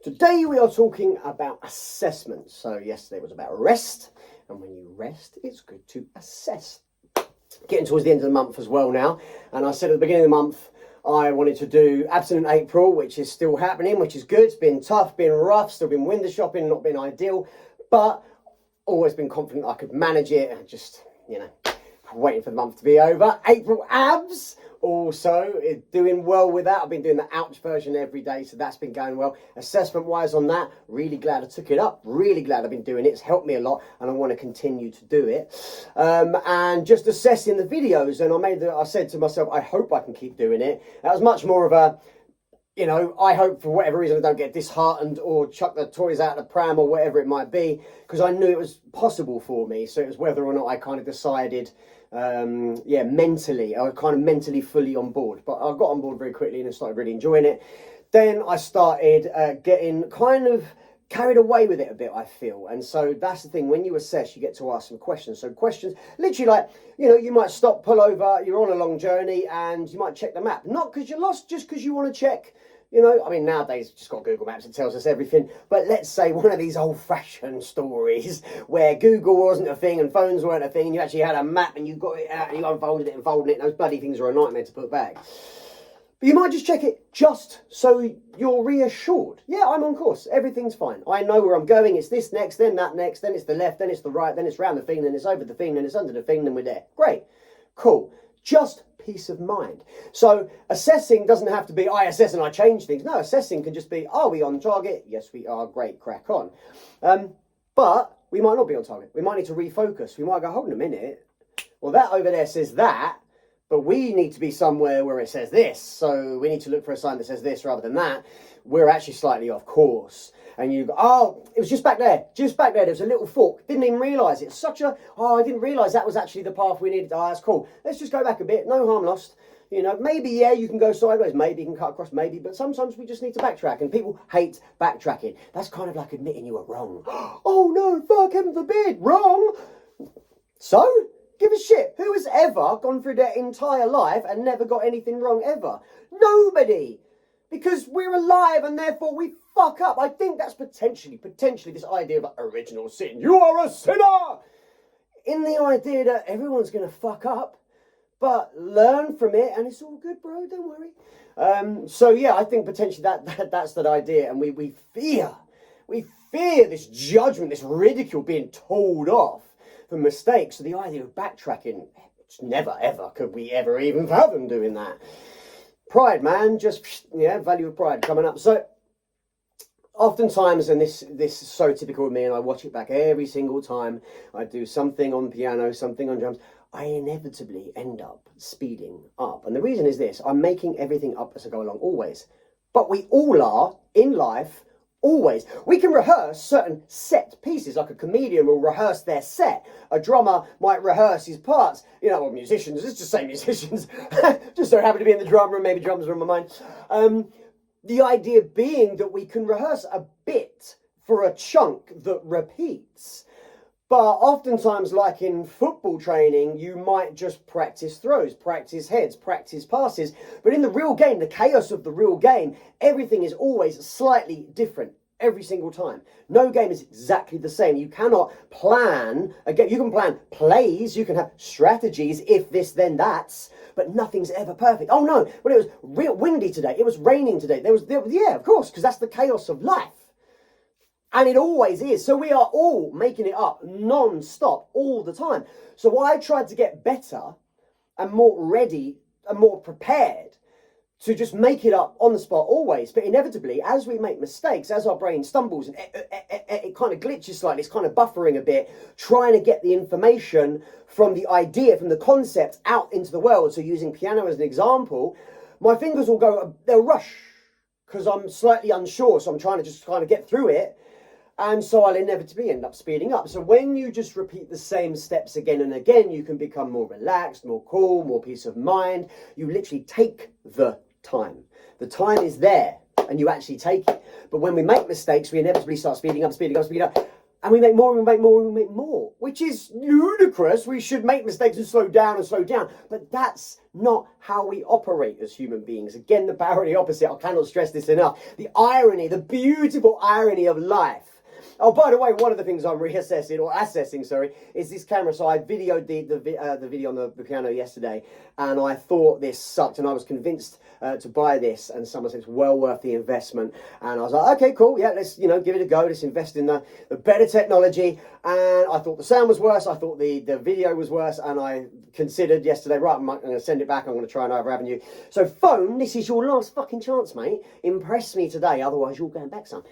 Today we are talking about assessment. So yesterday was about rest, and when you rest, it's good to assess. Getting towards the end of the month as well now, and I said at the beginning of the month I wanted to do Abstinent April, which is still happening, which is good. It's been tough, been rough, still been window shopping, not been ideal, but always been confident I could manage it, and just, waiting for the month to be over. April abs, also doing well with that. I've been doing the ouch version every day, so that's been going well. Assessment wise on that, really glad I took it up, really glad I've been doing it. It's helped me a lot and I want to continue to do it. And just assessing the videos, and I said to myself, I hope I can keep doing it. That was much more of a, I hope for whatever reason I don't get disheartened or chuck the toys out of the pram or whatever it might be, because I knew it was possible for me. So it was whether or not I kind of decided, mentally, I was kind of mentally fully on board. But I got on board very quickly and I started really enjoying it. Then I started getting kind of carried away with it a bit, I feel. And so that's the thing, when you assess, you get to ask some questions. So questions, literally like, you might stop, pull over, you're on a long journey and you might check the map. Not because you're lost, just because you want to check, nowadays just got Google Maps, it tells us everything. But let's say one of these old-fashioned stories where Google wasn't a thing and phones weren't a thing and you actually had a map and you got it out and you unfolded it and folded it, and those bloody things are a nightmare to put back. But you might just check it just so you're reassured. Yeah, I'm on course. Everything's fine. I know where I'm going. It's this next, then that next, then it's the left, then it's the right, then it's round the thing, then it's over the thing, then it's under the thing, then we're there. Great. Cool. Just peace of mind. So assessing doesn't have to be, I assess and I change things. No, assessing can just be, are we on target? Yes, we are. Great. Crack on. But we might not be on target. We might need to refocus. We might go, hold on a minute. Well, that over there says that. But we need to be somewhere where it says this. So we need to look for a sign that says this rather than that. We're actually slightly off course. And you go, oh, it was just back there. Just back there. There was a little fork. Didn't even realise. It's such a, I didn't realise that was actually the path we needed. Oh, that's cool. Let's just go back a bit. No harm lost. Maybe, yeah, you can go sideways. Maybe you can cut across. Maybe. But sometimes we just need to backtrack. And people hate backtracking. That's kind of like admitting you were wrong. Oh, no, fuck, heaven forbid. Wrong. So? Give a shit. Who has ever gone through their entire life and never got anything wrong ever? Nobody. Because we're alive and therefore we fuck up. I think that's potentially this idea of original sin. You are a sinner! In the idea that everyone's going to fuck up, but learn from it and it's all good, bro. Don't worry. So yeah, I think potentially that's that idea, and we fear this judgment, this ridicule being told off for mistakes. So the idea of backtracking, it's never ever could we ever even fathom doing that. Pride, man, value of pride coming up. So oftentimes, and this is so typical of me, and I watch it back every single time I do something on piano, something on drums, I inevitably end up speeding up. And the reason is this: I'm making everything up as I go along, always. But we all are in life. Always. We can rehearse certain set pieces, like a comedian will rehearse their set. A drummer might rehearse his parts. Or musicians, let's just say musicians. Just so happen to be in the drum room, maybe drums are on my mind. The idea being that we can rehearse a bit for a chunk that repeats. But oftentimes, like in football training, you might just practice throws, practice heads, practice passes. But in the real game, the chaos of the real game, everything is always slightly different every single time. No game is exactly the same. You cannot plan, again, you can plan plays, you can have strategies, if this, then that's, but nothing's ever perfect. Oh no, when it was real windy today, it was raining today, yeah, of course, because that's the chaos of life. And it always is. So we are all making it up non-stop all the time. So I tried to get better and more ready and more prepared to just make it up on the spot always. But inevitably, as we make mistakes, as our brain stumbles and it kind of glitches slightly, it's kind of buffering a bit, trying to get the information from the idea, from the concept out into the world. So using piano as an example, my fingers will go, they'll rush because I'm slightly unsure. So I'm trying to just kind of get through it. And so I'll inevitably end up speeding up. So when you just repeat the same steps again and again, you can become more relaxed, more cool, more peace of mind. You literally take the time. The time is there and you actually take it. But when we make mistakes, we inevitably start speeding up. And we make more and we make more and we make more, which is ludicrous. We should make mistakes and slow down and slow down. But that's not how we operate as human beings. Again, the power of the opposite. I cannot stress this enough. The irony, the beautiful irony of life. Oh, by the way, one of the things I'm assessing, is this camera. So I videoed the video on the piano yesterday, and I thought this sucked, and I was convinced to buy this, and someone said it's well worth the investment, and I was like, okay, cool, yeah, let's give it a go. Let's invest in the better technology. And I thought the sound was worse. I thought the video was worse, and I considered yesterday, right, I'm going to send it back. I'm going to try another avenue. So phone, this is your last fucking chance, mate. Impress me today, otherwise you're going back, son.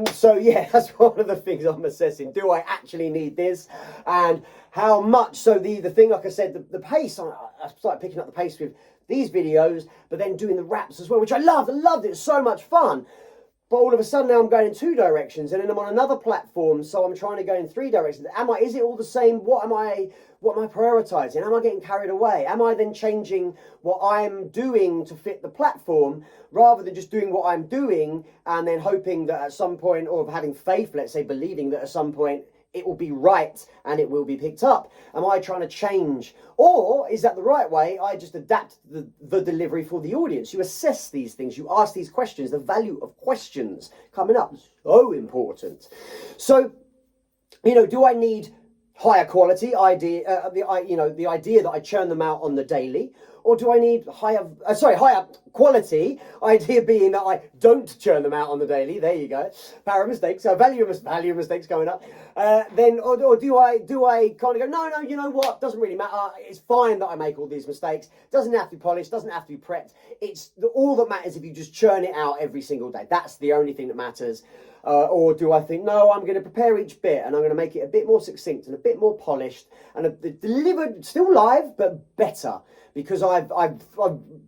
So yeah, that's one of the things I'm assessing. Do I actually need this? And how much? So the thing, like I said, the pace, I started picking up the pace with these videos, but then doing the raps as well, which I loved. I loved it. It's so much fun. But all of a sudden now I'm going in 2 directions, and then I'm on another platform, so I'm trying to go in 3 directions. Is it all the same? What am I prioritizing? Am I getting carried away? Am I then changing what I'm doing to fit the platform, rather than just doing what I'm doing and then hoping that at some point, or having faith, let's say, believing that at some point it will be right and it will be picked up? Am I trying to change? Or is that the right way? I just adapt the delivery for the audience. You assess these things. You ask these questions. The value of questions coming up, so important. So, do I need higher quality idea? The idea that I churn them out on the daily, or do I need higher quality idea, being that I don't churn them out on the daily? There you go. Power of mistakes. So value mistakes going up. Or do I kind of go, no, you know what? Doesn't really matter. It's fine that I make all these mistakes. Doesn't have to be polished. Doesn't have to be prepped. It's all that matters if you just churn it out every single day. That's the only thing that matters. Or do I think, no, I'm going to prepare each bit and I'm going to make it a bit more succinct and a bit more polished and delivered, still live, but better, because I've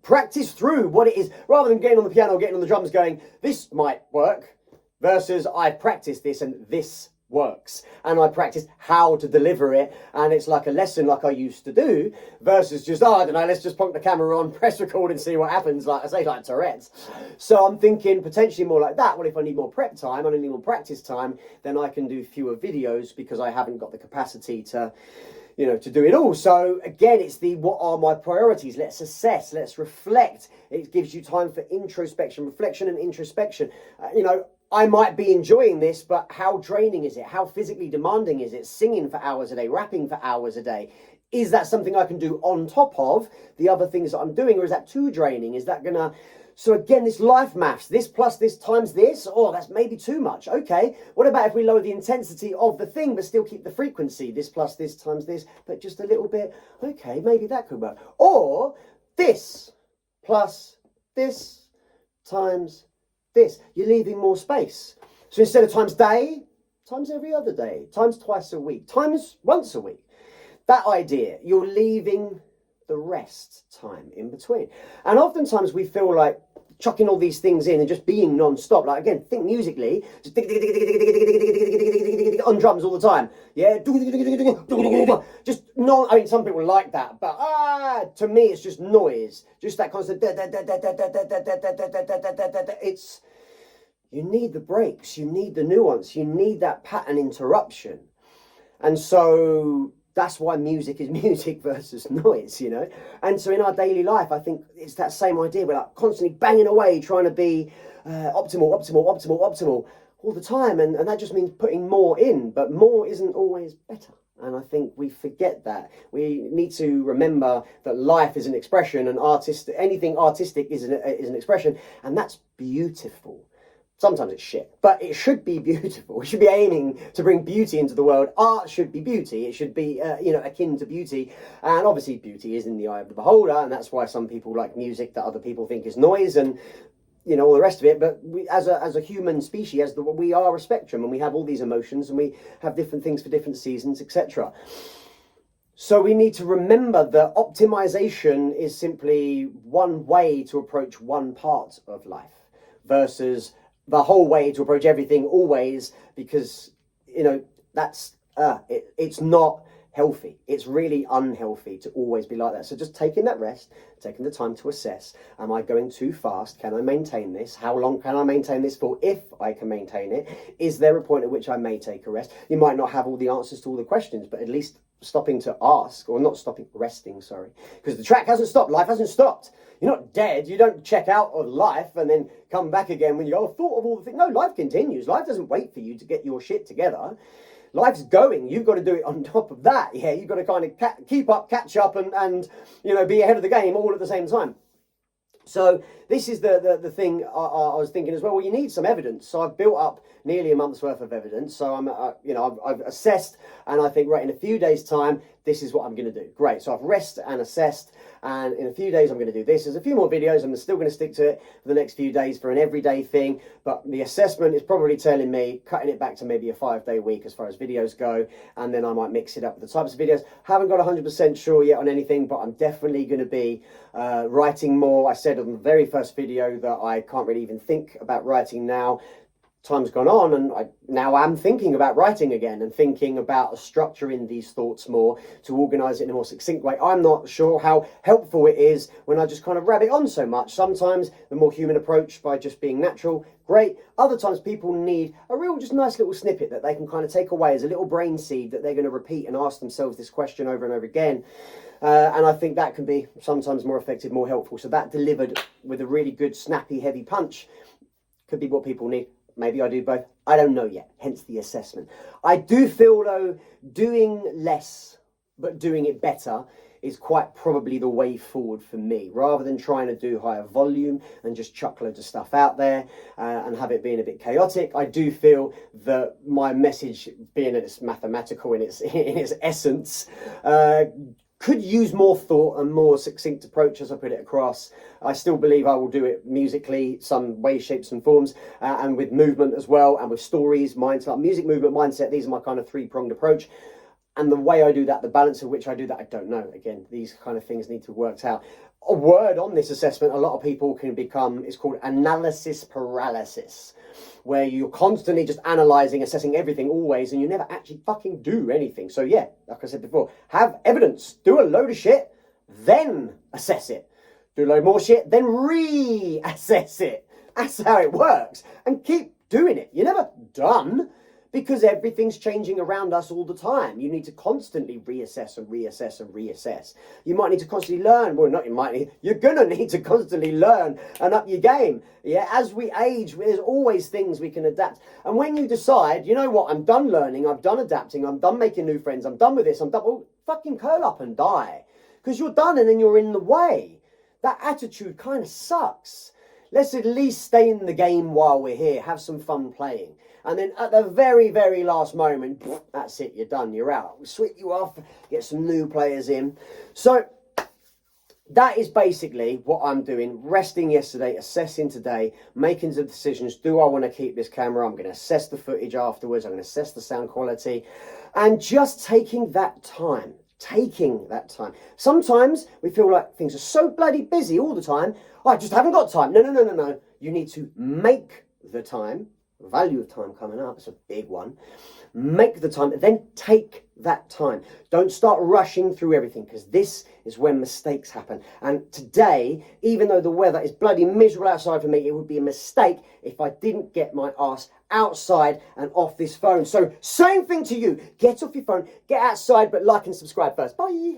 practiced through what it is, rather than getting on the piano, getting on the drums going, this might work, versus I've practiced this and this works, and I practiced how to deliver it, and it's like a lesson like I used to do, versus just, I don't know, let's just plonk the camera on, press record and see what happens, like I say, like Tourette's. So I'm thinking potentially more like that. Well, if I need more prep time, I need more practice time, then I can do fewer videos, because I haven't got the capacity to do it all. So again, it's what are my priorities? Let's assess, let's reflect. It gives you time for introspection, reflection and introspection. I might be enjoying this, but how draining is it? How physically demanding is it? Singing for hours a day, rapping for hours a day. Is that something I can do on top of the other things that I'm doing, or is that too draining? Is that gonna... So again, this life maths, this plus this times this, that's maybe too much. Okay, what about if we lower the intensity of the thing, but still keep the frequency? This plus this times this, but just a little bit. Okay, maybe that could work. Or this plus this times this. You're leaving more space. So instead of times day, times every other day, times twice a week, times once a week. That idea, you're leaving the rest time in between. And oftentimes we feel like chucking all these things in and just being non-stop. Like, again, think musically, just on drums all the time. Yeah, just no. I mean, some people like that, but to me, it's just noise. Just that constant. It's, you need the breaks, you need the nuance, you need that pattern interruption, and so that's why music is music versus noise, And so in our daily life, I think it's that same idea. We're like constantly banging away, trying to be optimal all the time. And that just means putting more in, but more isn't always better. And I think we forget that. We need to remember that life is an expression, and anything artistic is an expression, and that's beautiful. Sometimes it's shit, but it should be beautiful. We should be aiming to bring beauty into the world. Art should be beauty. It should be, akin to beauty. And obviously beauty is in the eye of the beholder. And that's why some people like music that other people think is noise and, all the rest of it. But we, as a human species, we are a spectrum, and we have all these emotions, and we have different things for different seasons, etc. So we need to remember that optimization is simply one way to approach one part of life versus the whole way to approach everything always, because that's it's not healthy. It's really unhealthy to always be like that. So just taking that rest, taking the time to assess, am I going too fast? Can I maintain this? How long can I maintain this for if I can maintain it? Is there a point at which I may take a rest? You might not have all the answers to all the questions, but at least stopping to ask, or not stopping, resting, sorry, because the track hasn't stopped, life hasn't stopped. You're not dead. You don't check out of life and then come back again when you go, I thought of all the things. No, life continues. Life doesn't wait for you to get your shit together. Life's going. You've got to do it on top of that. Yeah, you've got to kind of keep up, catch up, and you know, be ahead of the game all at the same time. So this is the thing I was thinking as well. Well, you need some evidence. So I've built up nearly a month's worth of evidence. So I've assessed, and I think, right, in a few days' time, this is what I'm going to do. Great. So I've rested and assessed, and in a few days I'm going to do this. There's a few more videos. I'm still going to stick to it for the next few days for an everyday thing. But the assessment is probably telling me cutting it back to maybe a 5-day week as far as videos go, and then I might mix it up with the types of videos. Haven't got 100% sure yet on anything, but I'm definitely going to be writing more. I said on the very first video that I can't really even think about writing now. Time's gone on, and now I'm thinking about writing again and thinking about structuring these thoughts more to organise it in a more succinct way. I'm not sure how helpful it is when I just kind of rabbit on so much. Sometimes the more human approach by just being natural, great. Other times people need a real just nice little snippet that they can kind of take away as a little brain seed that they're going to repeat and ask themselves this question over and over again. And I think that can be sometimes more effective, more helpful. So that delivered with a really good, snappy, heavy punch could be what people need. Maybe I do both. I don't know yet, hence the assessment. I do feel, though, doing less but doing it better is quite probably the way forward for me, rather than trying to do higher volume and just chuck loads of stuff out there and have it being a bit chaotic. I do feel that my message, being it's mathematical in its essence, could use more thought and more succinct approach as I put it across. I still believe I will do it musically, some ways, shapes and forms, and with movement as well, and with stories, mindset, music, movement, mindset. These are my kind of three-pronged approach. And the way I do that, the balance of which I do that, I don't know. Again, these kind of things need to be worked out. A word on this assessment, a lot of people can become, it's called analysis paralysis, where you're constantly just analysing, assessing everything always, and you never actually fucking do anything. So yeah, like I said before, have evidence, do a load of shit, then assess it. Do a load more shit, then reassess it. That's how it works. And keep doing it. You're never done, because everything's changing around us all the time. You need to constantly reassess and reassess and reassess. You might need to constantly learn. Well, not you might need, you're going to need to constantly learn and up your game. Yeah, as we age, there's always things we can adapt. And when you decide, you know what, I'm done learning, I'm done adapting, I'm done making new friends, I'm done with this, I'm done, well, fucking curl up and die. Because you're done and then you're in the way. That attitude kind of sucks. Let's at least stay in the game while we're here, have some fun playing. And then at the very, very last moment, that's it, you're done, you're out. We'll sweep you off, get some new players in. So that is basically what I'm doing. Resting yesterday, assessing today, making the decisions. Do I want to keep this camera? I'm going to assess the footage afterwards. I'm going to assess the sound quality. And just taking that time. Sometimes we feel like things are so bloody busy all the time. Oh, I just haven't got time. No. You need to make the time. Value of time coming up, it's a big one. Make the time, then take that time. Don't start rushing through everything, because this is when mistakes happen. And today, even though the weather is bloody miserable outside for me, it would be a mistake if I didn't get my ass outside and off this phone. So same thing to you. Get off your phone, get outside, but like and subscribe first. Bye.